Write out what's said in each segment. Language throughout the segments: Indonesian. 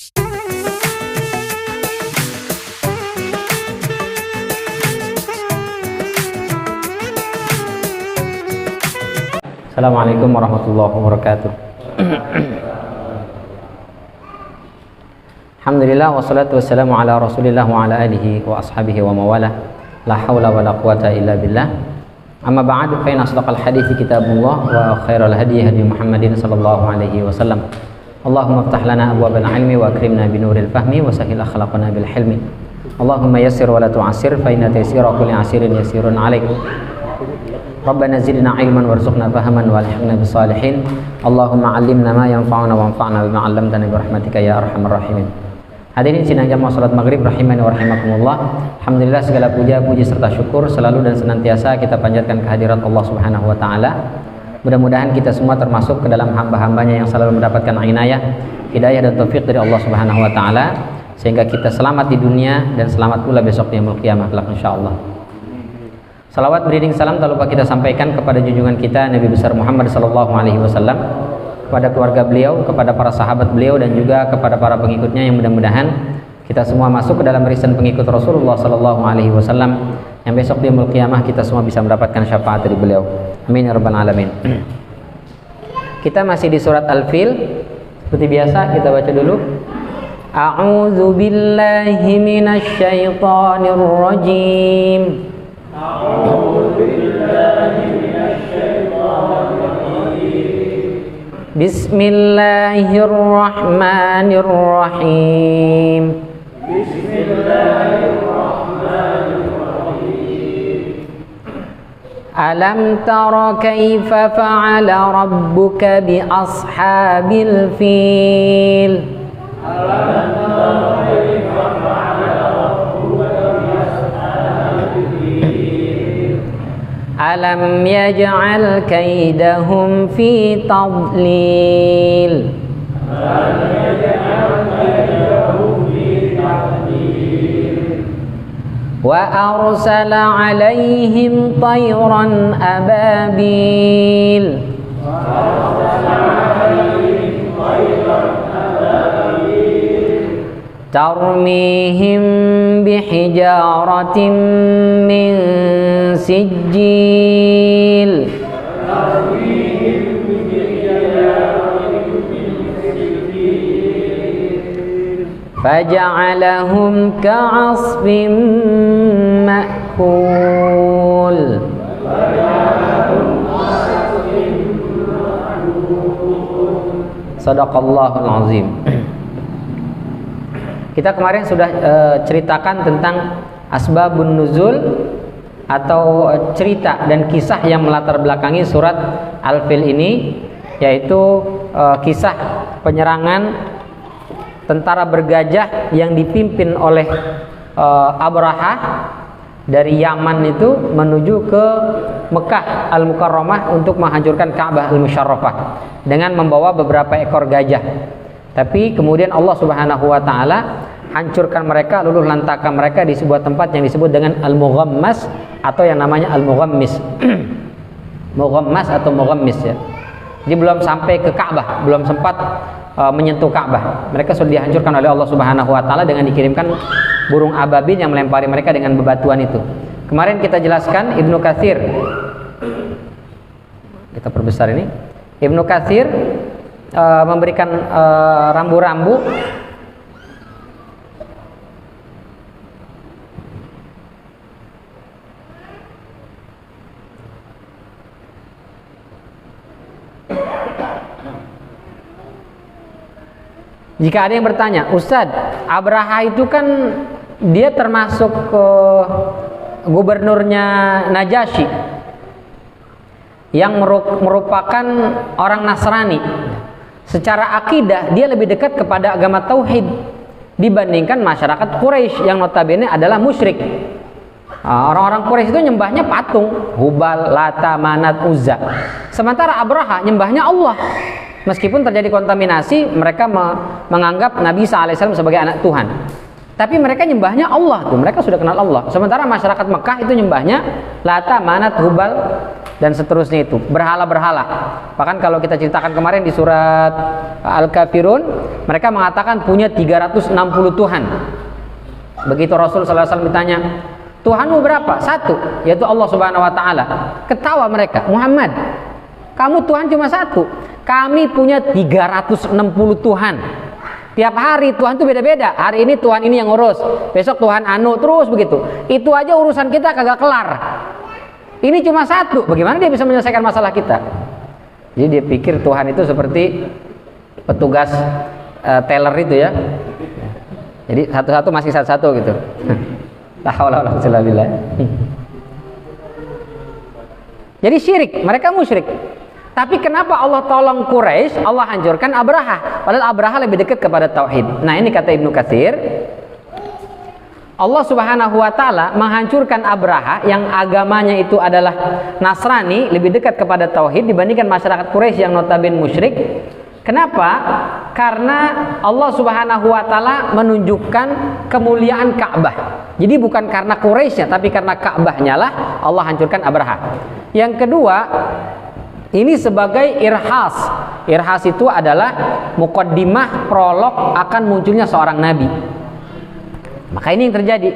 Assalamualaikum warahmatullahi wabarakatuh. Alhamdulillah wassalatu wassalamu ala Rasulillah wa ala alihi wa ashabihi wa mawalah. La haula wa la quwata illa billah. Amma ba'du, fa inna asdaqal hadithi kitabullah wa khairal hadi hadi Muhammadin sallallahu alaihi wasallam. Allahumma iftah lana abwabal ilmi wa akrimna binuril fahmi wa sahhil akhlaqana bil hilmi. Allahumma yassir wa la tu'assir fa inna taysira kulli asirin yasirun 'alaik. Rabbana zidna ilman warzuqna fahaman walhiqna bisalihin. Allahumma 'allimna ma yanfa'una wanfa'na bima 'allamtana bi rahmatika ya arhamar rahimin. Hadirin sidang jamaah salat maghrib rahimani wa rahimakumullah. Alhamdulillah, segala puja, puji serta syukur selalu dan senantiasa kita panjatkan kehadirat Allah Subhanahu wa taala. Mudah-mudahan kita semua termasuk ke dalam hamba-hambanya yang selalu mendapatkan inayah, hidayah dan taufik dari Allah Subhanahu wa taala, sehingga kita selamat di dunia dan selamat pula besok di yaumul qiyamah kelak insyaallah. Salawat beriring salam tak lupa kita sampaikan kepada junjungan kita Nabi besar Muhammad sallallahu alaihi wasallam, kepada keluarga beliau, kepada para sahabat beliau, dan juga kepada para pengikutnya, yang mudah-mudahan kita semua masuk ke dalam barisan pengikut Rasulullah sallallahu alaihi wasallam, yang besok di yaumul qiyamah kita semua bisa mendapatkan syafaat dari beliau. Amin ya rabbal alamin. Kita masih di surat Al-Fil. Seperti biasa kita baca dulu. A'udzu billahi minasy syaithanir rajim. Bismillahirrahmanirrahim. Alam tara kaifa fa'ala rabbuka bi ashabil fil. Alam yaj'al kaidahum fi tadlil. Wa arsala 'alaihim tayran ababil. Tarmihim bihijaratin min sijil. Faja'alahum ka'asfin ma'kul. Sadaqallahul azim. Kita kemarin sudah ceritakan tentang asbabun nuzul, atau cerita dan kisah yang melatar belakangi surat Al-Fil ini, yaitu kisah penyerangan tentara bergajah yang dipimpin oleh Abraha dari Yaman itu menuju ke Mekah Al-Mukarramah untuk menghancurkan Ka'bah Al-Musyarrafah dengan membawa beberapa ekor gajah. Tapi kemudian Allah Subhanahu wa taala hancurkan mereka, luluh lantakan mereka di sebuah tempat yang disebut dengan Al-Mughammas, atau yang namanya Al-Mughammis. Mughammas atau Mughammis ya. Jadi belum sampai ke Ka'bah, belum sempat menyentuh Ka'bah. Mereka sudah dihancurkan oleh Allah Subhanahu wa taala dengan dikirimkan burung ababil yang melempari mereka dengan bebatuan itu. Kemarin kita jelaskan Ibnu Katsir. Kita perbesar ini. Ibnu Katsir memberikan rambu-rambu jika ada yang bertanya, Ustadz, Abraha itu kan dia termasuk gubernurnya Najasyi yang merupakan orang Nasrani. Secara akidah dia lebih dekat kepada agama tauhid dibandingkan masyarakat Quraisy yang notabene adalah musyrik. Orang-orang Quraisy itu nyembahnya patung, Hubal, Lata, Manat, Uzza. Sementara Abraha nyembahnya Allah. Meskipun terjadi kontaminasi, mereka menganggap Nabi Isa alaihissalam sebagai anak Tuhan. Tapi mereka nyembahnya Allah tuh, mereka sudah kenal Allah. Sementara masyarakat Mekah itu nyembahnya Lata, Manat, Hubal, dan seterusnya itu, berhala-berhala. Bahkan kalau kita ceritakan kemarin di surat Al-Kafirun, mereka mengatakan punya 360 Tuhan. Begitu Rasul sallallahu alaihi wasallam ditanya, Tuhanmu berapa? Satu, yaitu Allah Subhanahu wa taala. Ketawa mereka, Muhammad, kamu Tuhan cuma satu. Kami punya 360 Tuhan. Tiap hari Tuhan itu beda-beda. Hari ini Tuhan ini yang ngurus, besok Tuhan anu, terus begitu. Itu aja urusan kita kagak kelar. Ini cuma satu. Bagaimana dia bisa menyelesaikan masalah kita? Jadi dia pikir Tuhan itu seperti petugas teller itu ya. Jadi satu-satu masih satu-satu gitu. La haula wala quwwata illa billah. Jadi syirik, mereka musyrik. Tapi kenapa Allah tolong Quraisy, Allah hancurkan Abraha? Padahal Abraha lebih dekat kepada tauhid. Nah, ini kata Ibnu Katsir, Allah Subhanahu wa taala menghancurkan Abraha yang agamanya itu adalah Nasrani, lebih dekat kepada tauhid dibandingkan masyarakat Quraisy yang notabene musyrik. Kenapa? Karena Allah Subhanahu wa taala menunjukkan kemuliaan Ka'bah. Jadi bukan karena Quraisynya, tapi karena Ka'bahnya lah Allah hancurkan Abraha. Yang kedua, ini sebagai irhas. Irhas itu adalah muqaddimah, prolog akan munculnya seorang nabi. Maka ini yang terjadi.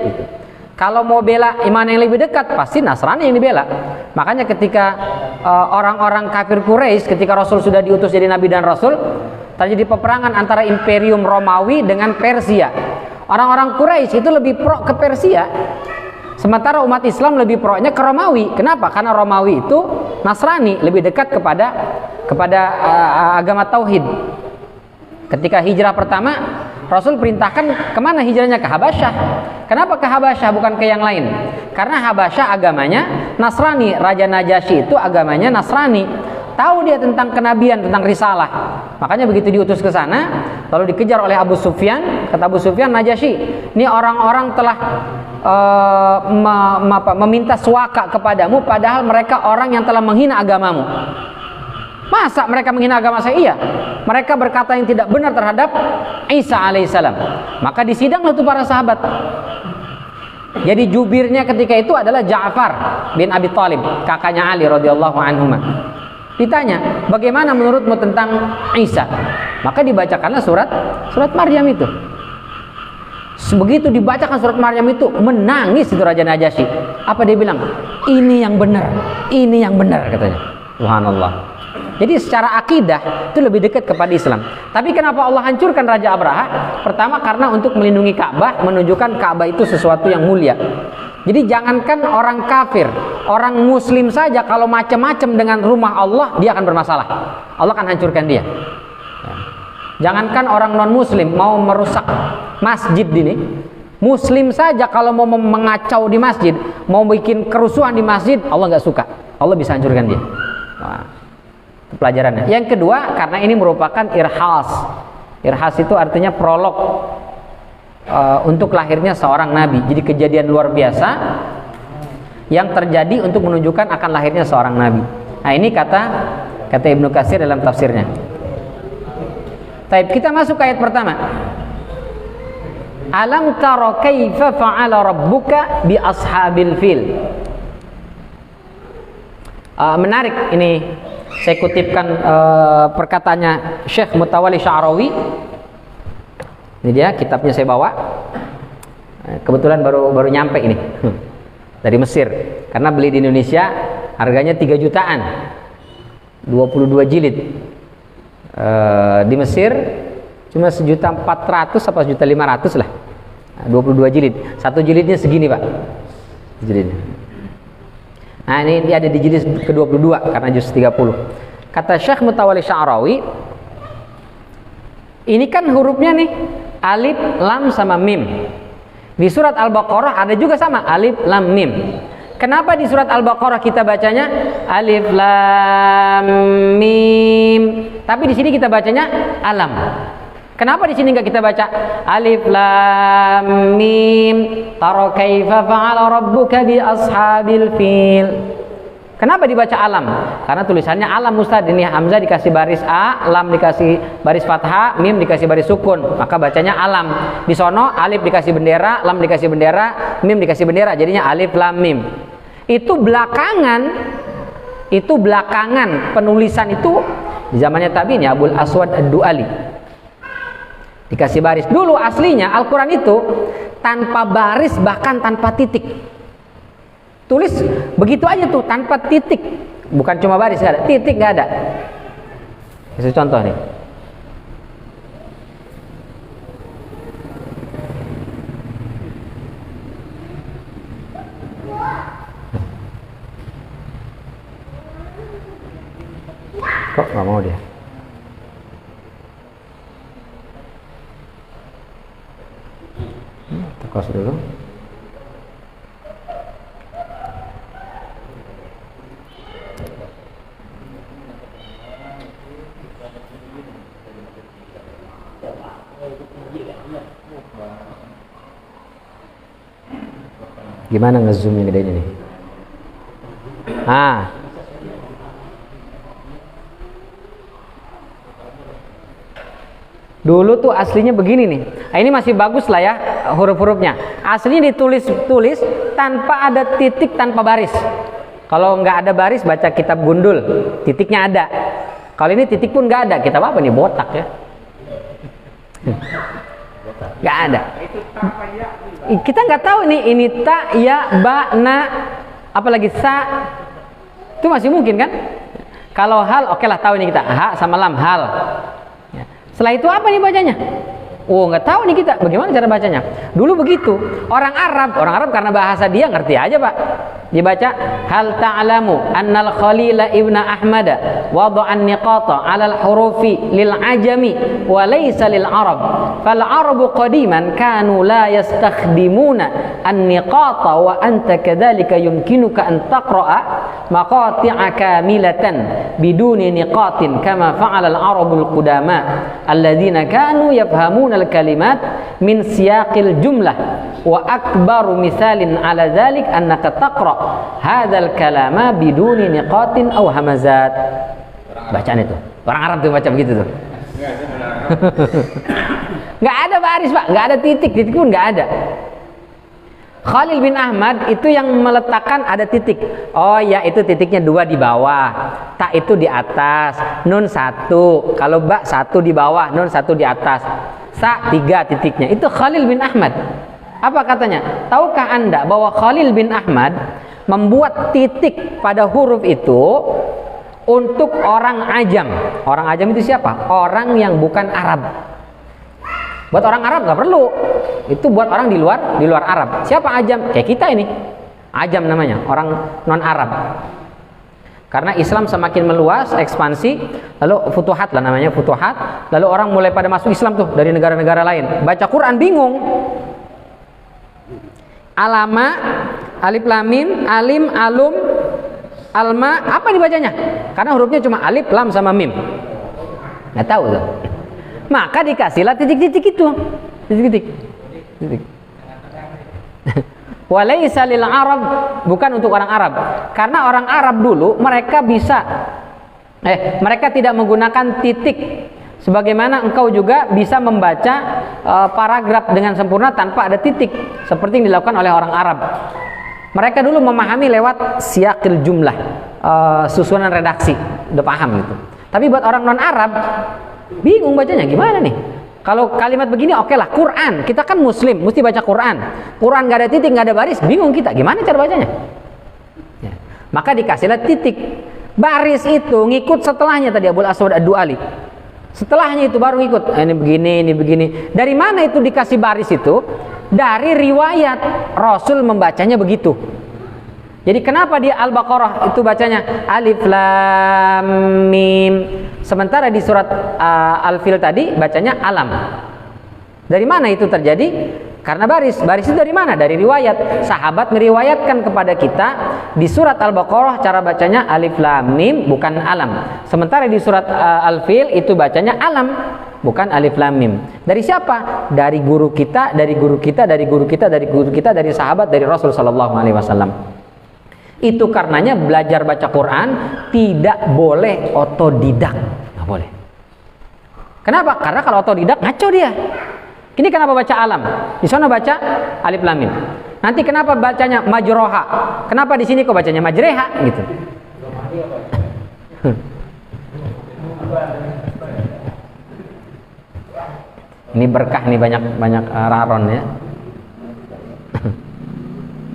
Kalau mau bela iman yang lebih dekat, pasti Nasrani yang dibela. Makanya ketika orang-orang kafir Quraisy, ketika Rasul sudah diutus jadi nabi dan rasul, terjadi peperangan antara Imperium Romawi dengan Persia. Orang-orang Quraisy itu lebih pro ke Persia, sementara umat Islam lebih pro-nya ke Romawi. Kenapa? Karena Romawi itu Nasrani, lebih dekat kepada agama tauhid. Ketika hijrah pertama, Rasul perintahkan kemana hijrahnya? Ke Habasyah. Kenapa ke Habasyah bukan ke yang lain? Karena Habasyah agamanya Nasrani. Raja Najasyi itu agamanya Nasrani. Tahu dia tentang kenabian, tentang risalah. Makanya begitu diutus ke sana, lalu dikejar oleh Abu Sufyan. Kata Abu Sufyan, Najasyi, ini orang-orang telah meminta suaka kepadamu, padahal mereka orang yang telah menghina agamamu. Masa mereka menghina agama saya? Iya. Mereka berkata yang tidak benar terhadap Isa alaihissalam. Maka disidanglah tuh para sahabat. Jadi jubirnya ketika itu adalah Ja'far bin Abi Thalib, kakaknya Ali radhiyallahu anhuma. Ditanya, bagaimana menurutmu tentang Isa? Maka dibacakanlah surat Maryam itu. Begitu dibacakan surat Maryam itu, menangis itu Raja Najasyi. Apa dia bilang? Ini yang benar, ini yang benar, katanya. Subhanallah. Jadi secara akidah itu lebih dekat kepada Islam. Tapi kenapa Allah hancurkan Raja Abraha? Pertama karena untuk melindungi Ka'bah, menunjukkan Ka'bah itu sesuatu yang mulia. Jadi jangankan orang kafir, orang muslim saja kalau macam-macam dengan rumah Allah, dia akan bermasalah. Allah akan hancurkan dia. Jangankan orang non muslim mau merusak masjid ini, muslim saja kalau mau mengacau di masjid, mau bikin kerusuhan di masjid, Allah nggak suka. Allah bisa hancurkan dia. Nah, pelajarannya. Yang kedua, karena ini merupakan irhas. Irhas itu artinya prolog untuk lahirnya seorang nabi. Jadi kejadian luar biasa yang terjadi untuk menunjukkan akan lahirnya seorang nabi. Nah, ini kata Ibnu Katsir dalam tafsirnya. Baik, kita masuk ke ayat pertama. Alam tara kaifa fa'ala rabbuka bi ashabil fil. Menarik ini. Saya kutipkan perkataannya Syekh Mutawalli Sya'rawi. Ini dia, kitabnya saya bawa. Kebetulan baru nyampe ini dari Mesir. Karena beli di Indonesia harganya 3 jutaan, 22 jilid. Di Mesir cuma 1.400.000 apa 1.500.000 lah. 22 jilid. Satu jilidnya segini, Pak. Jilidnya. Nah, ini dia ada di jilid ke-22 karena juz 30. Kata Syekh Mutawalli Sya'rawi, ini kan hurufnya nih alif, lam sama mim. Di surat Al-Baqarah ada juga sama alif, lam, mim. Kenapa di surat Al-Baqarah kita bacanya alif, lam, mim, tapi di sini kita bacanya alam? Kenapa di sini enggak kita baca alif, lam, mim, tara kaifa fa'ala rabbuka bi ashabil fil? Kenapa dibaca alam? Karena tulisannya alam, Ustaz. Ini hamzah dikasih baris a, lam dikasih baris fathah, mim dikasih baris sukun, maka bacanya alam. Di sono alif dikasih bendera, lam dikasih bendera, mim dikasih bendera, jadinya alif, lam, mim. Itu belakangan Itu belakangan penulisan itu di zamannya tabi'in ya, Abul Aswad Ad-Du'ali. Dikasih baris. Dulu aslinya Al-Quran itu tanpa baris, bahkan tanpa titik. Tulis begitu aja tuh, tanpa titik. Bukan cuma baris, nggak ada titik, nggak ada. Kasih contoh nih. Kok nggak mau dia? Tekos dulu. Gimana ngezoomnya gedenya nih? Dulu tuh aslinya begini nih. Nah, ini masih bagus lah ya huruf-hurufnya. Aslinya ditulis tanpa ada titik, tanpa baris. Kalau nggak ada baris baca kitab gundul, titiknya ada. Kalau ini titik pun nggak ada, kitab apa nih, botak ya? Nggak ada. Kita nggak tahu ini ta, ya, ba, na, apalagi sa. Itu masih mungkin kan? Kalau hal, oke lah tahu ini kita, ha sama lam, hal. Setelah itu apa nih bacanya? Oh, nggak tahu nih kita bagaimana cara bacanya. Dulu begitu. Orang Arab karena bahasa dia ngerti aja, Pak. Dibaca hal ta'lamu annal Khalil ibn Ahmad wada'a an-niqata 'ala al-hurufi lil ajami wa laysa lil arab. Fal arabu qadiman kanu la yastakhdimuna an-niqata wa anta kadzalika yumkinuka an taqra'a maqati'a kamilatan biduni niqatin kama fa'ala al-arabul qudama alladziina kanu yafhamuna al-kalimat min siyaqil jumlah wa akbaru misalin 'ala dzalik annaka taqra' hadzal kalama biduni niqatin aw hamazat. Bacaan itu orang Arab tuh baca begitu tuh. Nggak ada baris, Pak, nggak ada titik pun nggak ada. Khalil bin Ahmad itu yang meletakkan ada titik. Oh ya, itu titiknya 2 di bawah, ta itu di atas, nun 1, kalau ba 1 di bawah, nun 1 di atas, sa 3 titiknya. Itu Khalil bin Ahmad. Apa katanya? Tahukah Anda bahwa Khalil bin Ahmad membuat titik pada huruf itu untuk orang ajam. Orang ajam itu siapa? Orang yang bukan Arab. Buat orang Arab nggak perlu. Itu buat orang di luar Arab. Siapa ajam? Kayak kita ini. Ajam namanya, orang non Arab. Karena Islam semakin meluas, ekspansi, lalu futuhat lah namanya, futuhat. Lalu orang mulai pada masuk Islam tuh dari negara-negara lain. Baca Quran bingung. Alama, alif lam mim, alim, alum, alma, apa dibacanya? Karena hurufnya cuma alif, lam sama mim. Nggak tahu tuh. Maka dikasihlah titik-titik itu. Titik-titik. Walaysa lil Arab, bukan untuk orang Arab. Karena orang Arab dulu mereka mereka tidak menggunakan titik. Sebagaimana engkau juga bisa membaca paragraf dengan sempurna tanpa ada titik, seperti yang dilakukan oleh orang Arab. Mereka dulu memahami lewat siyaqil jumlah, susunan redaksi, udah paham gitu. Tapi buat orang non Arab bingung bacanya gimana nih. Kalau kalimat begini oke lah, Quran, kita kan muslim, mesti baca Quran. Quran gak ada titik, gak ada baris, bingung kita, gimana cara bacanya? Ya. Maka dikasihlah titik. Baris itu ngikut setelahnya tadi Abul Aswad Ad-Du'ali. Setelahnya itu baru ngikut. Ini begini, ini begini. Dari mana itu dikasih baris itu? Dari riwayat Rasul membacanya begitu. Jadi kenapa di Al-Baqarah itu bacanya alif lam mim, sementara di surat Al-Fil tadi bacanya alam. Dari mana itu terjadi? Karena baris itu dari mana? Dari riwayat. Sahabat meriwayatkan kepada kita di surat Al-Baqarah cara bacanya alif lam mim, bukan alam. Sementara di surat Al-Fil itu bacanya alam, bukan alif lam mim. Dari siapa? Dari guru kita, dari guru kita, dari guru kita, dari guru kita, dari sahabat, dari Rasul sallallahu alaihi wasallam. Itu karenanya belajar baca Quran tidak boleh otodidak, nggak boleh. Kenapa? Karena kalau otodidak ngaco dia. Ini kenapa baca alam? Di sana baca alif lam mim. Nanti kenapa bacanya majroha? Kenapa di sini kok bacanya majreha gitu? Ini berkah nih, banyak raron ya.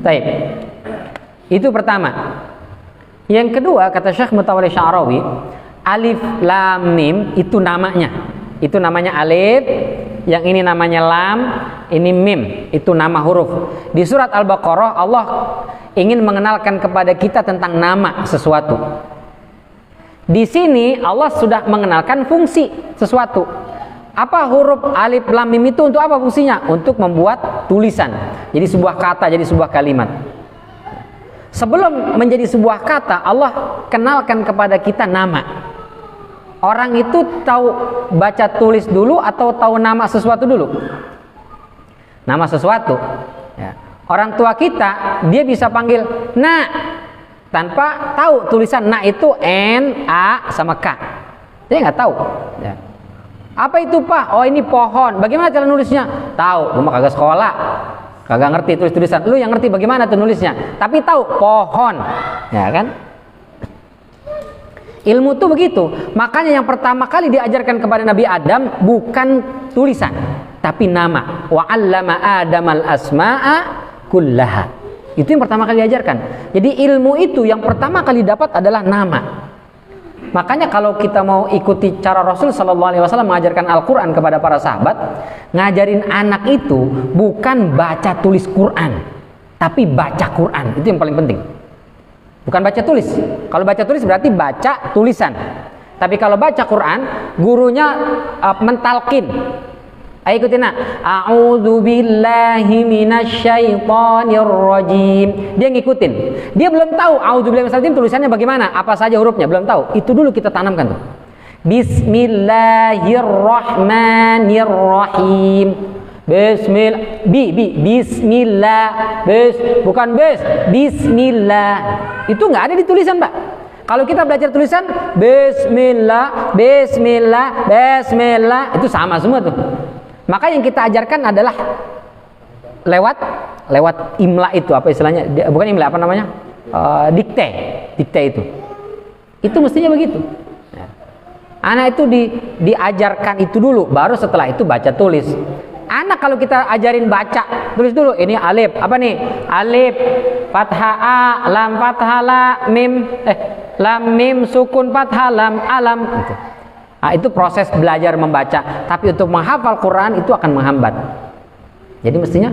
Baik. Itu pertama. Yang kedua, kata Syekh Mutawalli Sya'rawi, alif lam mim itu namanya. Itu namanya alif, yang ini namanya lam, ini mim, itu nama huruf. Di surat Al-Baqarah Allah ingin mengenalkan kepada kita tentang nama sesuatu. Di sini Allah sudah mengenalkan fungsi sesuatu. Apa huruf alif lam mim itu untuk apa fungsinya? Untuk membuat tulisan. Jadi sebuah kata, jadi sebuah kalimat. Sebelum menjadi sebuah kata, Allah kenalkan kepada kita nama. Orang itu tahu baca tulis dulu atau tahu nama sesuatu dulu? Nama sesuatu. Ya. Orang tua kita, dia bisa panggil nak, tanpa tahu tulisan nak itu N, A, sama K. Dia nggak tahu. Ya. Apa itu Pak? Oh ini pohon. Bagaimana cara nulisnya? Tahu, gue mah kagak sekolah, kagak ngerti tulisan. Lu yang ngerti bagaimana tuh nulisnya. Tapi tahu pohon, ya kan? Ilmu tuh begitu. Makanya yang pertama kali diajarkan kepada Nabi Adam bukan tulisan, tapi nama. Wa 'allama Adamal asma'a kullaha. Itu yang pertama kali diajarkan. Jadi ilmu itu yang pertama kali dapat adalah nama. Makanya kalau kita mau ikuti cara Rasul Sallallahu Alaihi Wasallam mengajarkan Al-Quran kepada para sahabat, ngajarin anak itu bukan baca tulis Quran, tapi baca Quran. Itu yang paling penting. Bukan baca tulis. Kalau baca tulis berarti baca tulisan. Tapi kalau baca Quran, gurunya mentalkin. Ayo ikutin nak. A'udzu billahi minasyaitonir rajim. Dia ngikutin. Dia belum tahu a'udzu billahi minasyaitonir rajim tulisannya bagaimana, apa saja hurufnya, belum tahu. Itu dulu kita tanamkan tuh. Bismillahirrahmanirrahim. Bismillah. Bukan bismillah. Itu nggak ada di tulisan, Pak. Kalau kita belajar tulisan bismillah, itu sama semua tuh. Maka yang kita ajarkan adalah lewat imla itu, apa istilahnya? Bukan imla, apa namanya? Dikte itu. Itu mestinya begitu. Anak itu diajarkan itu dulu, baru setelah itu baca tulis. Anak kalau kita ajarin baca, tulis dulu. Ini alif, apa nih? Alif, fathah A, lam fathah la, mim, lam mim, sukun fathah lam, alam. Gitu. Nah, itu proses belajar membaca. Tapi untuk menghafal Quran itu akan menghambat. Jadi mestinya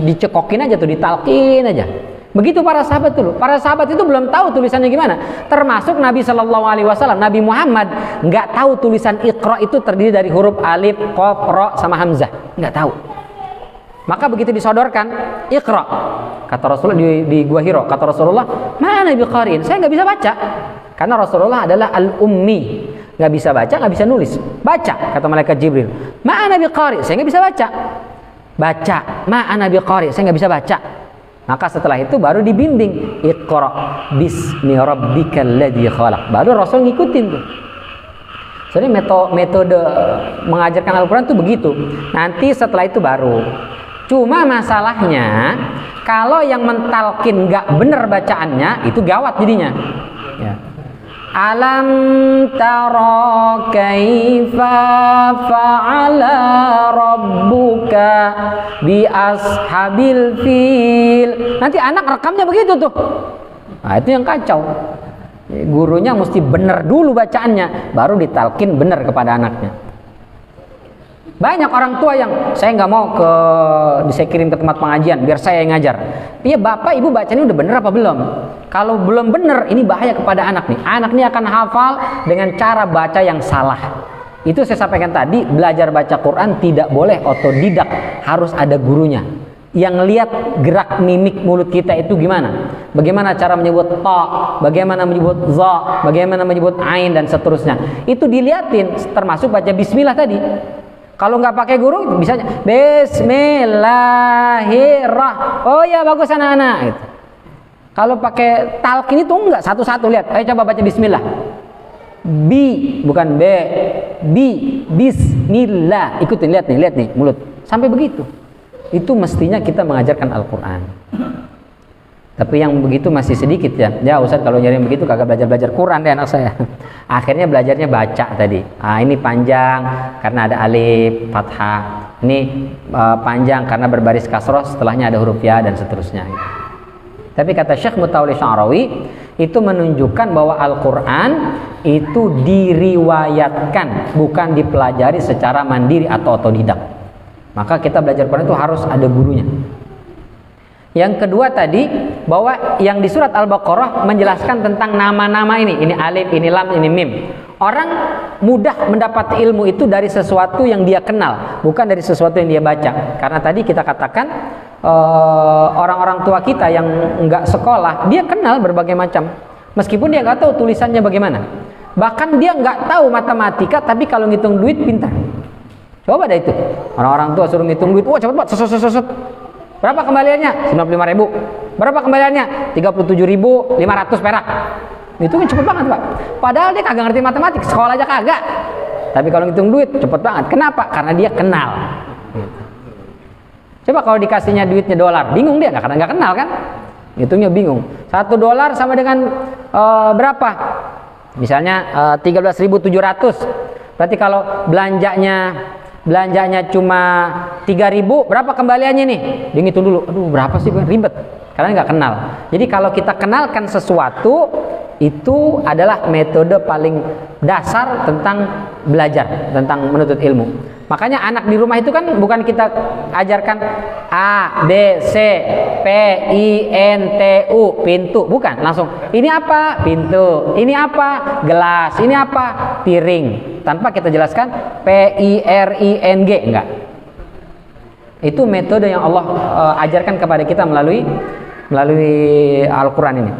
dicekokin aja tuh, ditalkin aja. Begitu para sahabat dulu. Para sahabat itu belum tahu tulisannya gimana. Termasuk Nabi Shallallahu Alaihi Wasallam, Nabi Muhammad nggak tahu tulisan Iqra itu terdiri dari huruf alif, qaf, ra, sama hamzah. Nggak tahu. Maka begitu disodorkan Iqra, kata Rasulullah di Gua Hiro, kata Rasulullah, mana biqarin? Saya nggak bisa baca. Karena Rasulullah adalah al-ummi, nggak bisa baca, nggak bisa nulis. Baca, kata malaikat Jibril. Ma'ana biqari, saya nggak bisa baca. Baca, ma'ana biqari, saya nggak bisa baca. Maka setelah itu baru dibimbing, Iqra bismi rabbikal ladzi khalaq. Baru Rasul ngikutin tuh. Jadi metode mengajarkan Al-Quran tuh begitu. Nanti setelah itu baru. Cuma masalahnya kalau yang mentalkin nggak bener bacaannya, itu gawat jadinya. Ya. Alam tara kaifa fa'ala rabbuka bi ashabil fil. Nanti anak rekamnya begitu tuh. Nah, itu yang kacau. Gurunya mesti benar dulu bacaannya, baru ditalkin benar kepada anaknya. Banyak orang tua yang saya nggak mau saya kirim ke tempat pengajian biar saya yang ngajar. Iya bapak ibu bacanya udah bener apa belum? Kalau belum bener, ini bahaya kepada anak nih. Anak ini akan hafal dengan cara baca yang salah. Itu saya sampaikan tadi, belajar baca Quran tidak boleh otodidak, harus ada gurunya yang lihat gerak mimik mulut kita itu gimana, bagaimana cara menyebut ta, bagaimana menyebut za, bagaimana menyebut ain dan seterusnya. Itu dilihatin, termasuk baca bismillah tadi. Kalau nggak pakai guru, bisa bismillahirrahmanirrahim. Oh ya bagus anak-anak. Gitu. Kalau pakai talqin itu enggak, satu-satu lihat. Ayo coba baca bismillah. Bi, bukan B. Bismillah. Ikutin, lihat nih mulut. Sampai begitu. Itu mestinya kita mengajarkan Al-Quran. Tapi yang begitu masih sedikit ya. Ya Ustaz, kalau nyari yang begitu kagak belajar Quran deh anak saya. Akhirnya belajarnya baca tadi. Ini panjang karena ada alif, fathah. Ini panjang karena berbaris kasroh, setelahnya ada huruf ya dan seterusnya. Tapi kata Syekh Mutawalli Sya'rawi, itu menunjukkan bahwa Al-Quran itu diriwayatkan, bukan dipelajari secara mandiri atau otodidak. Maka kita belajar Quran itu harus ada gurunya. Yang kedua tadi, bahwa yang di surat Al-Baqarah menjelaskan tentang nama-nama ini alif, ini lam, ini mim. Orang mudah mendapat ilmu itu dari sesuatu yang dia kenal, bukan dari sesuatu yang dia baca. Karena tadi kita katakan orang-orang tua kita yang nggak sekolah, dia kenal berbagai macam, meskipun dia nggak tahu tulisannya bagaimana. Bahkan dia nggak tahu matematika, tapi kalau ngitung duit pintar. Coba deh itu, orang-orang tua suruh ngitung duit, wah cepet banget, sosot. Berapa kembaliannya? 95.000. Berapa kembaliannya? 37.500 perak. Itu kan cepet banget, Pak. Padahal dia kagak ngerti matematik, sekolah aja kagak. Tapi kalau ngitung duit cepet banget. Kenapa? Karena dia kenal. Coba kalau dikasihnya duitnya dolar, bingung dia, karena nggak kenal kan? Hitungnya bingung. $1 sama dengan berapa? Misalnya 13.700. Berarti kalau belanjanya cuma 3.000, berapa kembaliannya nih? Dia ngitung dulu. Aduh, berapa sih? Ribet. Karena nggak kenal. Jadi kalau kita kenalkan sesuatu, itu adalah metode paling dasar tentang belajar, tentang menuntut ilmu. Makanya anak di rumah itu kan bukan kita ajarkan A, B, C, P, I, N, T, U, pintu. Bukan, langsung ini apa? Pintu. Ini apa? Gelas. Ini apa? Piring. Tanpa kita jelaskan P, I, R, I, N, G. Enggak. Itu metode yang Allah ajarkan kepada kita melalui Al-Quran ini.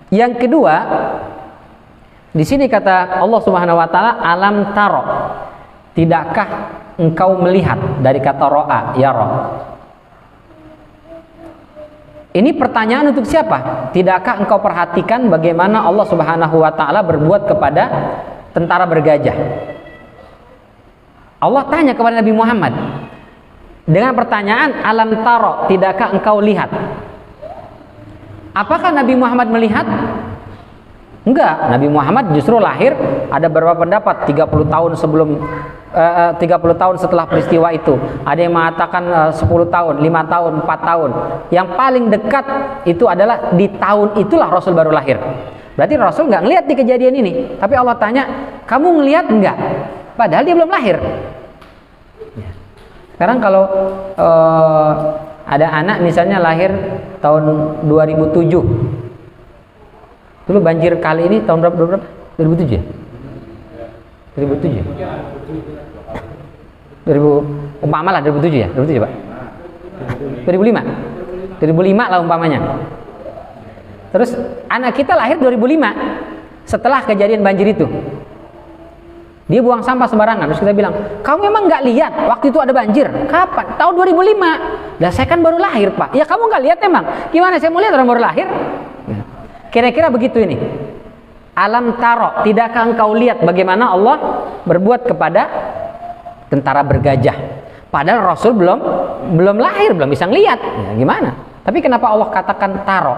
Yang kedua, di sini kata Allah Subhanahu wa taala, alam taro, tidakkah engkau melihat, dari kata ro'a, yara. Ini pertanyaan untuk siapa? Tidakkah engkau perhatikan bagaimana Allah Subhanahu wa taala berbuat kepada tentara bergajah? Allah tanya kepada Nabi Muhammad dengan pertanyaan alam taro, tidakkah engkau lihat? Apakah Nabi Muhammad melihat? Enggak, Nabi Muhammad justru lahir, ada beberapa pendapat 30 tahun sebelum 30 tahun setelah peristiwa itu. Ada yang mengatakan 10 tahun, 5 tahun, 4 tahun. Yang paling dekat itu adalah di tahun itulah Rasul baru lahir. Berarti Rasul nggak ngelihat di kejadian ini. Tapi Allah tanya, kamu ngelihat enggak? Padahal dia belum lahir. Sekarang kalau ada anak misalnya lahir tahun 2007. Dulu banjir kali ini tahun berapa? 2007 ya? 2007 ya? 2000, umpamalah 2007 ya? 2007 Pak? 2005 lah umpamanya. Terus anak kita lahir 2005, setelah kejadian banjir itu. Dia buang sampah sembarangan, terus kita bilang, kamu memang nggak lihat waktu itu ada banjir? Kapan? Tahun 2005. Lah saya kan baru lahir Pak. Ya kamu nggak lihat emang? Gimana saya mau lihat orang baru lahir? Kira-kira begitu ini. Alam taro, tidakkah engkau lihat bagaimana Allah berbuat kepada tentara bergajah? Padahal Rasul belum lahir, belum bisa ngelihat. Ya, gimana? Tapi kenapa Allah katakan taro?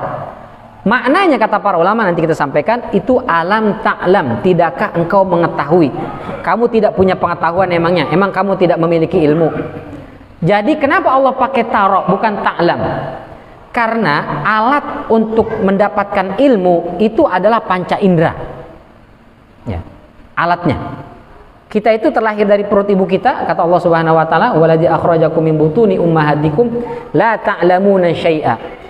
Maknanya kata para ulama, nanti kita sampaikan, itu alam ta'lam, tidakkah engkau mengetahui? Kamu tidak punya pengetahuan emangnya? Emang kamu tidak memiliki ilmu? Jadi kenapa Allah pakai taro bukan ta'lam? Karena alat untuk mendapatkan ilmu itu adalah panca indera. Ya, alatnya. Kita itu terlahir dari perut ibu kita, kata Allah Subhanahu wa taala, "Waladzi akhrajakum min butuni ummahatikum la ta'lamuna syai'a."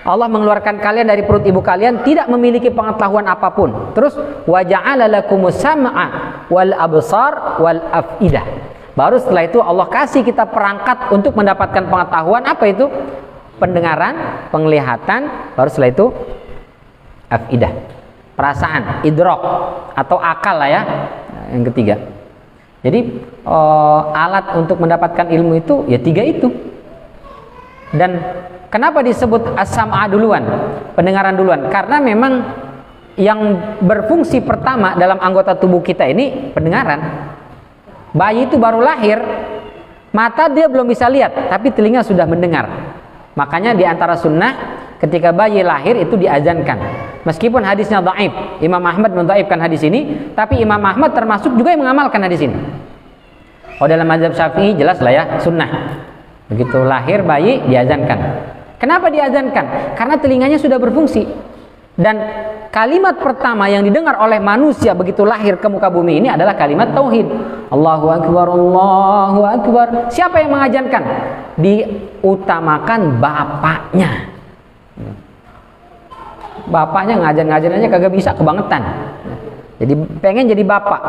Allah mengeluarkan kalian dari perut ibu kalian tidak memiliki pengetahuan apapun. Terus wa ja'ala lakumus sam'a wal absar wal afidah. Baru setelah itu Allah kasih kita perangkat untuk mendapatkan pengetahuan. Apa itu? Pendengaran, penglihatan. Baru setelah itu afidah, perasaan, idrok atau akal lah ya. Yang ketiga. Jadi alat untuk mendapatkan ilmu itu ya 3 itu. Dan kenapa disebut as-sam'a duluan, pendengaran duluan? Karena memang yang berfungsi pertama dalam anggota tubuh kita ini pendengaran. Bayi itu baru lahir, mata dia belum bisa lihat, tapi telinga sudah mendengar. Makanya di antara sunnah ketika bayi lahir itu diazankan. Meskipun hadisnya dhaif, Imam Ahmad mendhaifkan hadis ini, tapi Imam Ahmad termasuk juga yang mengamalkan hadis ini. Oh, dalam mazhab Syafi'i jelas lah ya, sunnah. Begitu lahir bayi diazankan. Kenapa diazankan? Karena telinganya sudah berfungsi. Dan kalimat pertama yang didengar oleh manusia begitu lahir ke muka bumi ini adalah kalimat tauhid. Allahu Akbar, Allahu Akbar. Siapa yang mengazankan? Diutamakan bapaknya. Bapaknya ngajan-ngajan aja kagak bisa, kebangetan. Jadi pengen jadi bapak,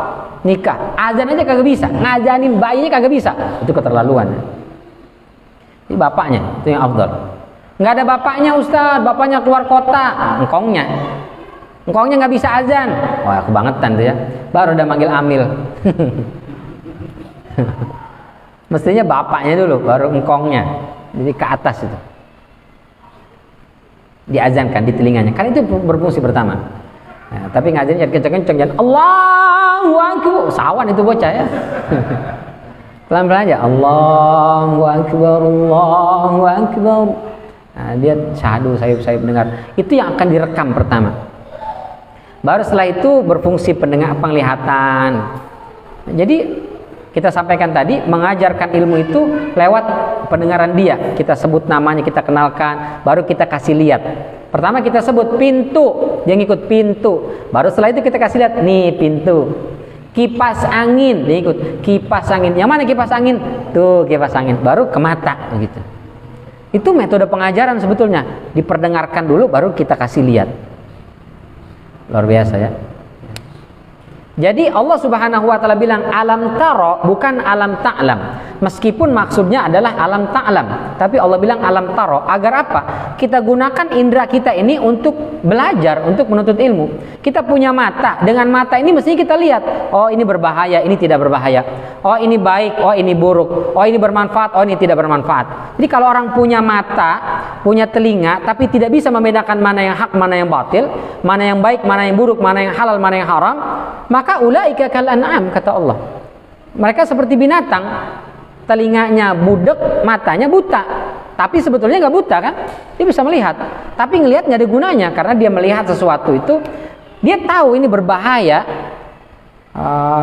nikah, azan aja kagak bisa, ngajanin bayinya kagak bisa. Itu keterlaluan. Jadi bapaknya itu yang afdal. Nggak ada bapaknya Ustaz, bapaknya keluar kota, engkongnya nggak bisa azan. Wah, kebangetan tuh ya. Baru udah manggil amil. Mestinya bapaknya dulu, baru engkongnya. Jadi ke atas itu. Diazankan di telinganya. Kan itu berfungsi pertama. Nah, tapi ngajarin jangan kenceng-kenceng, jangan Allahu Akbar. Sawan itu bocah ya. Pelan-pelan aja. Allahu Akbar, Allahu Akbar. Nah, dia syahadu sayup-sayup dengar. Itu yang akan direkam pertama. Baru setelah itu berfungsi pendengar, penglihatan. Jadi kita sampaikan tadi, mengajarkan ilmu itu lewat pendengaran dia. Kita sebut namanya, kita kenalkan, baru kita kasih lihat. Pertama kita sebut pintu, dia ngikut pintu. Baru setelah itu kita kasih lihat, nih pintu. Kipas angin, dia ikut kipas angin. Yang mana kipas angin? Tuh kipas angin. Baru ke mata, begitu. Itu metode pengajaran sebetulnya. Diperdengarkan dulu, baru kita kasih lihat. Luar biasa ya. Jadi Allah Subhanahu wa taala bilang alam taro, bukan alam ta'lam. Meskipun maksudnya adalah alam ta'lam, tapi Allah bilang alam taro agar apa? Kita gunakan indera kita ini untuk belajar, untuk menuntut ilmu. Kita punya mata, dengan mata ini mestinya kita lihat, oh ini berbahaya, ini tidak berbahaya. Oh ini baik, oh ini buruk. Oh ini bermanfaat, oh ini tidak bermanfaat. Jadi kalau orang punya mata, punya telinga, tapi tidak bisa membedakan mana yang hak, mana yang batil, mana yang baik, mana yang buruk, mana yang halal, mana yang haram, maka ulaika kal an'am, kata Allah. Mereka seperti binatang, telinganya budek, matanya buta. Tapi sebetulnya nggak buta kan? Dia bisa melihat. Tapi ngelihat nggak ada gunanya karena dia melihat sesuatu itu, dia tahu ini berbahaya.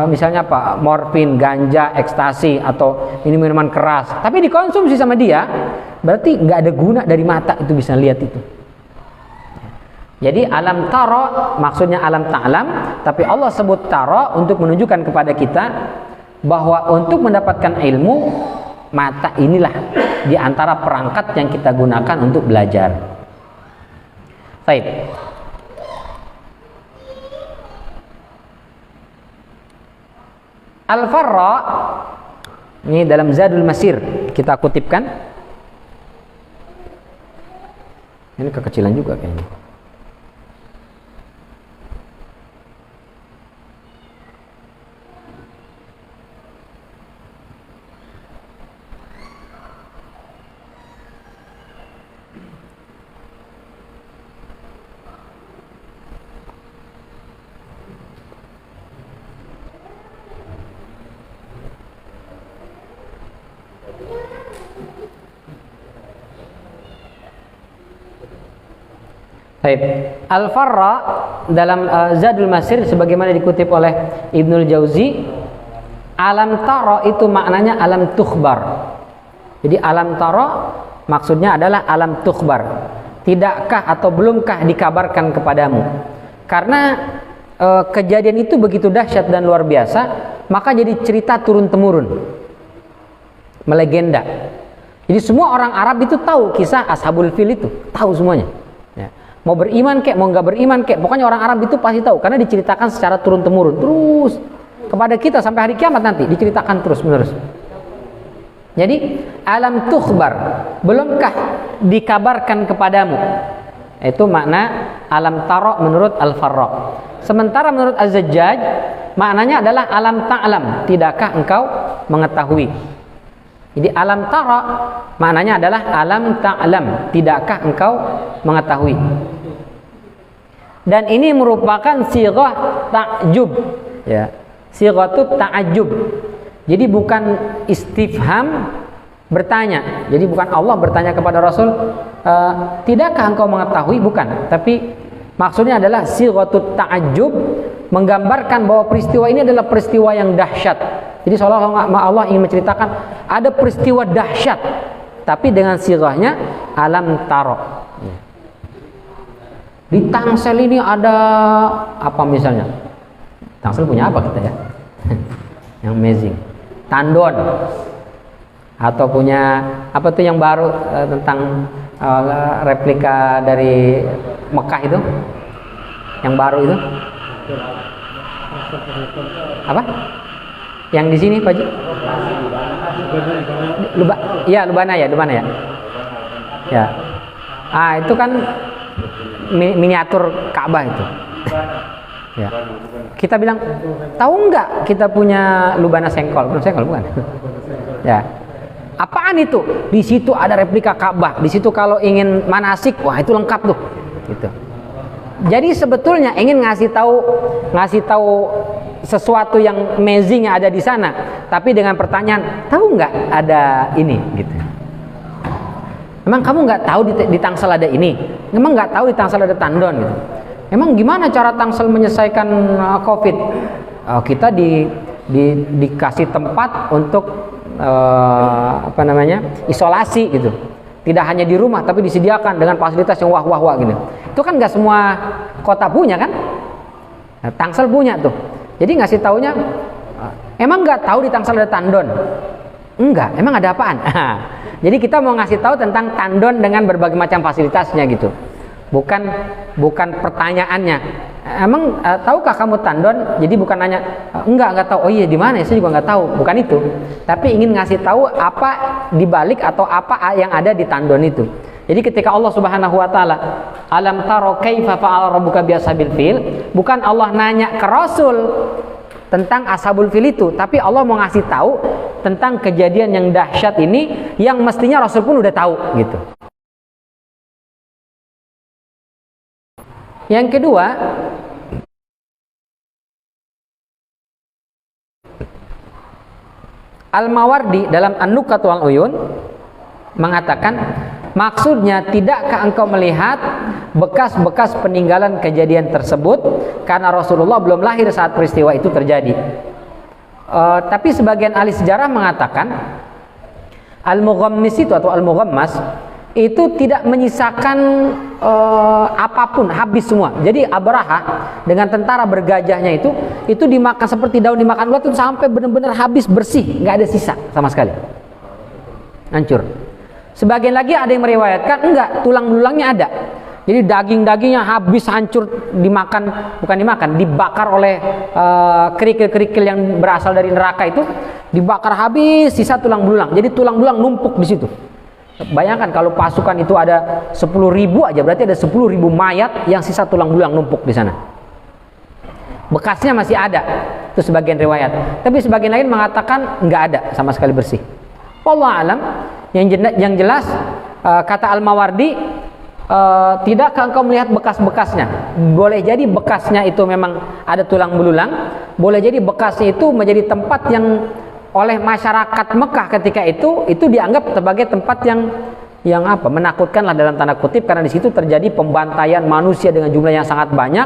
Misalnya apa? Morfin, ganja, ekstasi, atau ini minuman keras. Tapi dikonsumsi sama dia, berarti nggak ada guna dari mata itu bisa lihat itu. Jadi alam taro maksudnya alam ta'lam, tapi Allah sebut taro untuk menunjukkan kepada kita bahwa untuk mendapatkan ilmu, mata inilah di antara perangkat yang kita gunakan untuk belajar. Baik. Al-Farra ini dalam Zadul Masir kita kutipkan. Ini kekecilan juga kayaknya. Al-Farra dalam Zadul Masir sebagaimana dikutip oleh Ibnul Jauzi, alam taro itu maknanya alam tukhbar. Jadi alam taro maksudnya adalah alam tukhbar. Tidakkah atau belumkah dikabarkan kepadamu? Karena kejadian itu begitu dahsyat dan luar biasa, maka jadi cerita turun temurun, melegenda. Jadi semua orang Arab itu tahu kisah Ashabul Fil itu, tahu semuanya. Mau beriman kek, mau nggak beriman kek, pokoknya orang Arab itu pasti tahu karena diceritakan secara turun temurun terus kepada kita sampai hari kiamat nanti diceritakan terus menerus. Jadi alam tukhbar, belumkah dikabarkan kepadamu? Itu makna alam taro menurut Al-Farra. Sementara menurut Az-Zajjaj maknanya adalah alam ta'lam, tidakkah engkau mengetahui? Jadi alam taro maknanya adalah alam ta'lam, tidakkah engkau mengetahui? Dan ini merupakan sighah ta'jub, ya. Sighatu ta'ajjub. Jadi bukan istifham, bertanya. Jadi bukan Allah bertanya kepada Rasul, tidakkah engkau mengetahui? Bukan, tapi maksudnya adalah sighatut ta'ajjub, menggambarkan bahwa peristiwa ini adalah peristiwa yang dahsyat. Jadi seolah-olah Allah ingin menceritakan ada peristiwa dahsyat, tapi dengan sighahnya alam taro. Di Tangsel ini ada apa misalnya? Tangsel punya apa kita ya? Yang amazing. Tandon. Atau punya apa tuh yang baru tentang replika dari Mekah itu? Yang baru itu? Apa? Yang di sini Pak Ji? Lubana ya. Ya. Itu kan miniatur Ka'bah itu. Ya. Kita bilang, tahu nggak kita punya Lubana sengkol? Bukan sengkol, bukan? Ya. Apaan itu? Di situ ada replika Ka'bah. Di situ kalau ingin manasik, wah itu lengkap tuh. Gitu. Jadi sebetulnya ingin ngasih tahu sesuatu yang amazing yang ada di sana, tapi dengan pertanyaan, tahu nggak ada ini? Gitu. Emang kamu nggak tahu di Tangsel ada ini? Emang nggak tahu di Tangsel ada tandon? Gitu. Emang gimana cara Tangsel menyelesaikan COVID? Kita dikasih tempat untuk isolasi gitu. Tidak hanya di rumah, tapi disediakan dengan fasilitas yang wah gitu. Itu kan nggak semua kota punya kan? Nah, Tangsel punya tuh. Jadi ngasih taunya, emang nggak tahu di Tangsel ada tandon? Enggak, emang ada apaan? Jadi kita mau ngasih tahu tentang tandon dengan berbagai macam fasilitasnya gitu. Bukan pertanyaannya. Emang tahukah kamu tandon? Jadi bukan nanya, enggak tahu. Oh iya, di mana? Saya juga nggak tahu. Bukan itu. Tapi ingin ngasih tahu apa dibalik atau apa yang ada di tandon itu. Jadi ketika Allah Subhanahu wa taala, alam taro kaifa fa'ala rabbuka biashabil fil, bukan Allah nanya ke Rasul tentang ashabul fil itu, tapi Allah mau ngasih tahu tentang kejadian yang dahsyat ini yang mestinya Rasul pun udah tahu gitu. Yang kedua, Al-Mawardi dalam An-Nukat wal Uyun mengatakan, maksudnya tidakkah engkau melihat bekas-bekas peninggalan kejadian tersebut, karena Rasulullah belum lahir saat peristiwa itu terjadi. Tapi sebagian ahli sejarah mengatakan Al-Mughammis itu atau Al-Mughammas itu tidak menyisakan apapun, habis semua. Jadi Abraha dengan tentara bergajahnya itu dimakan seperti daun dimakan ulat, itu sampai benar-benar habis, bersih, nggak ada sisa sama sekali, hancur. Sebagian lagi ada yang meriwayatkan enggak, tulang-tulangnya ada. Jadi daging-dagingnya habis, hancur, dibakar oleh kerikil-kerikil yang berasal dari neraka itu, dibakar habis, sisa tulang belulang. Jadi tulang belulang numpuk di situ. Bayangkan kalau pasukan itu ada 10.000 aja, berarti ada 10.000 mayat yang sisa tulang belulang numpuk di sana. Bekasnya masih ada, itu sebagian riwayat. Tapi sebagian lain mengatakan nggak ada sama sekali, bersih. Wallahu alam. Yang jelas kata Al-Mawardi, tidakkah engkau melihat bekas-bekasnya? Boleh jadi bekasnya itu memang ada tulang belulang, boleh jadi bekasnya itu menjadi tempat yang oleh masyarakat Mekah ketika itu dianggap sebagai tempat yang menakutkan lah dalam tanda kutip, karena di situ terjadi pembantaian manusia dengan jumlah yang sangat banyak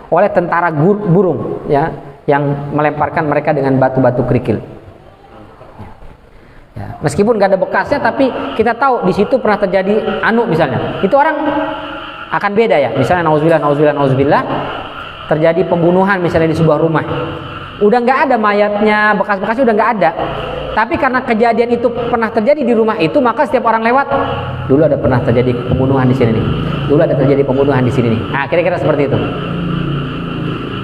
oleh tentara burung ya, yang melemparkan mereka dengan batu-batu kerikil. Ya, meskipun nggak ada bekasnya, tapi kita tahu di situ pernah terjadi misalnya. Itu orang akan beda ya. Misalnya nauzubillah terjadi pembunuhan misalnya di sebuah rumah. Udah nggak ada mayatnya, bekas-bekasnya udah nggak ada. Tapi karena kejadian itu pernah terjadi di rumah itu, maka setiap orang lewat, dulu ada pernah terjadi pembunuhan di sini nih. Dulu ada terjadi pembunuhan di sini nih. Nah, kira-kira seperti itu.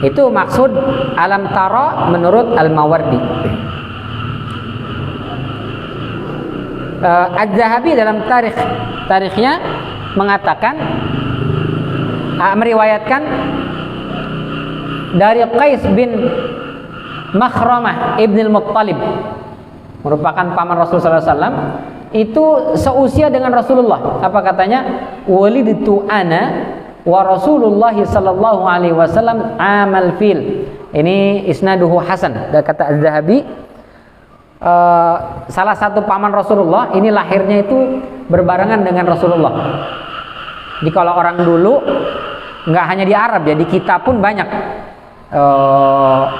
Itu maksud alam tara menurut Al-Mawardi. Az-Zahabi dalam tarikhnya mengatakan, meriwayatkan dari Qais bin Makhramah Ibn al-Muttalib, merupakan paman Rasulullah SAW, itu seusia dengan Rasulullah. Apa katanya? Waliditu ana wa Rasulullah sallallahu alaihi wasallam amal fil. Ini isnaduhu hasan. Dan kata Az-Zahabi, salah satu paman Rasulullah ini lahirnya itu berbarengan dengan Rasulullah. Jadi kalau orang dulu nggak hanya di Arab ya, di kita pun banyak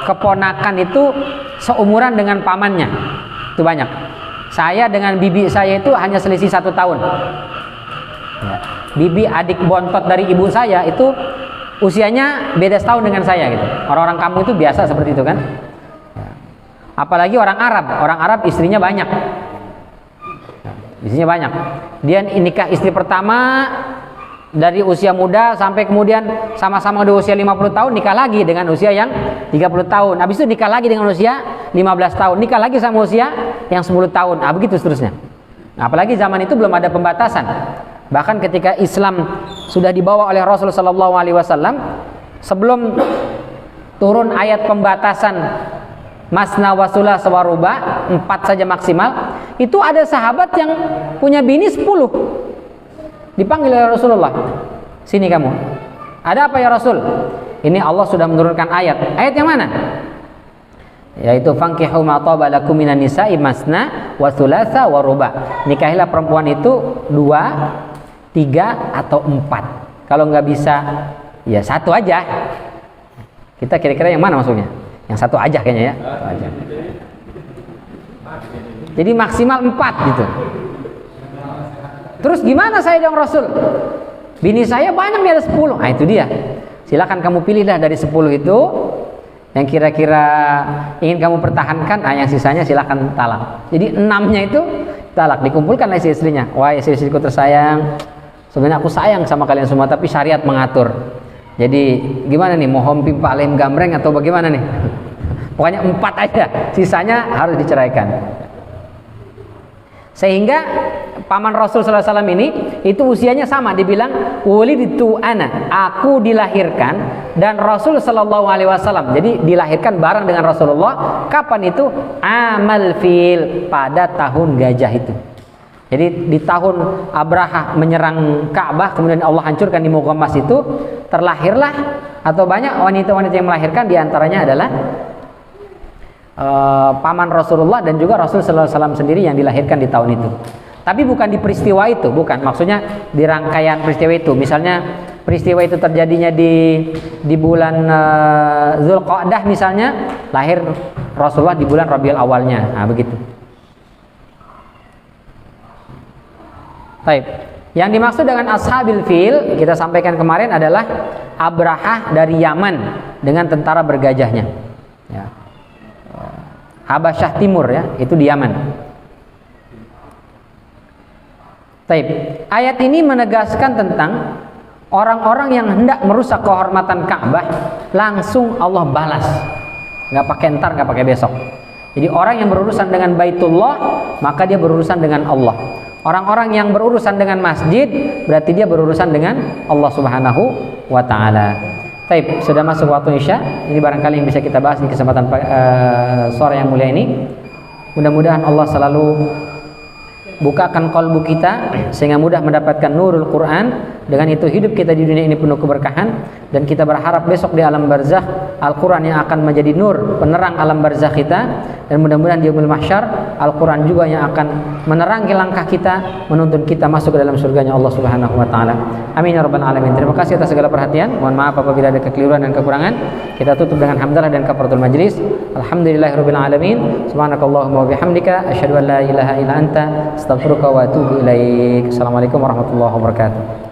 keponakan itu seumuran dengan pamannya, itu banyak. Saya dengan bibi saya itu hanya selisih 1 tahun ya. Bibi adik bontot dari ibu saya itu usianya beda setahun dengan saya gitu. Orang-orang kamu itu biasa seperti itu kan ya. Apalagi orang Arab istrinya banyak, dia nikah istri pertama dari usia muda sampai kemudian sama-sama di usia 50 tahun nikah lagi dengan usia yang 30 tahun. Habis itu nikah lagi dengan usia 15 tahun, nikah lagi sama usia yang 10 tahun. Begitu seterusnya. Nah, apalagi zaman itu belum ada pembatasan. Bahkan ketika Islam sudah dibawa oleh Rasul sallallahu alaihi wasallam, sebelum turun ayat pembatasan masna wa sulas wa ruba, 4 saja maksimal, itu ada sahabat yang punya bini 10. Dipanggil oleh Rasulullah, sini kamu. Ada apa ya Rasul? Ini Allah sudah menurunkan ayat. Ayat yang mana? Yaitu fankihu ma taba lakum minan nisa'i masna wa thulatha wa ruba. Nikahilah perempuan itu 2, 3 atau 4. Kalau nggak bisa ya 1 aja. Kita kira-kira yang mana maksudnya? Yang 1 aja kayaknya ya. 1 aja. Jadi maksimal 4 gitu. Terus gimana saya dong Rasul? Bini saya banyak, nih ada 10. Nah itu dia. Silakan kamu pilihlah dari 10 itu yang kira-kira ingin kamu pertahankan. Nah yang sisanya silakan talak. Jadi 6-nya itu talak, dikumpulkan oleh istrinya. Wah istri-istriku tersayang, sebenarnya aku sayang sama kalian semua, tapi syariat mengatur. Jadi gimana nih, mau hompim pak lem gambreng atau bagaimana nih? Pokoknya 4 aja, sisanya harus diceraikan. Sehingga paman Rasul sallallahu alaihi wasallam ini itu usianya sama, dibilang wuliditu ana, aku dilahirkan dan Rasul sallallahu alaihi wasallam. Jadi dilahirkan bareng dengan Rasulullah. Kapan itu? Amal fil, pada tahun gajah itu. Jadi di tahun Abraha menyerang Ka'bah, kemudian Allah hancurkan di Muqammas itu, terlahirlah atau banyak wanita-wanita yang melahirkan, diantaranya adalah paman Rasulullah dan juga Rasul sallallahu alaihi wasallam sendiri yang dilahirkan di tahun itu. Tapi bukan di peristiwa itu, bukan. Maksudnya di rangkaian peristiwa itu. Misalnya peristiwa itu terjadinya di bulan Zulqa'dah misalnya, lahir Rasulullah di bulan Rabiul Awalnya. Nah, begitu. Baik. Yang dimaksud dengan ashabil fil kita sampaikan kemarin adalah Abraha dari Yaman dengan tentara bergajahnya. Ya. Habasyah Timur ya, itu di Yaman. Taib. Ayat ini menegaskan tentang orang-orang yang hendak merusak kehormatan Ka'bah, langsung Allah balas. Nggak pakai ntar, nggak pakai besok. Jadi orang yang berurusan dengan Baitullah, maka dia berurusan dengan Allah. Orang-orang yang berurusan dengan masjid, berarti dia berurusan dengan Allah Subhanahu wa ta'ala. Baik, sudah masuk waktu Isya. Ini barangkali yang bisa kita bahas di kesempatan sore yang mulia ini. Mudah-mudahan Allah selalu bukakan kalbu kita sehingga mudah mendapatkan nurul Quran. Dengan itu hidup kita di dunia ini penuh keberkahan, dan kita berharap besok di alam barzakh Al-Quran yang akan menjadi nur penerang alam barzakh kita, dan mudah-mudahan di yaumul mahsyar Al-Quran juga yang akan menerangi langkah kita, menuntun kita masuk ke dalam surganya Allah Subhanahu wa ta'ala. Amin ya rabbal alamin. Terima kasih atas segala perhatian. Mohon maaf apabila ada kekeliruan dan kekurangan. Kita tutup dengan hamdalah dan kafaratul majlis. Alhamdulillahirabbil alamin. Subhanakallahumma wa bihamdika asyhadu an la ilaha illa anta astaghfiruka wa atubu ilaik. Assalamualaikum warahmatullahi wabarakatuh.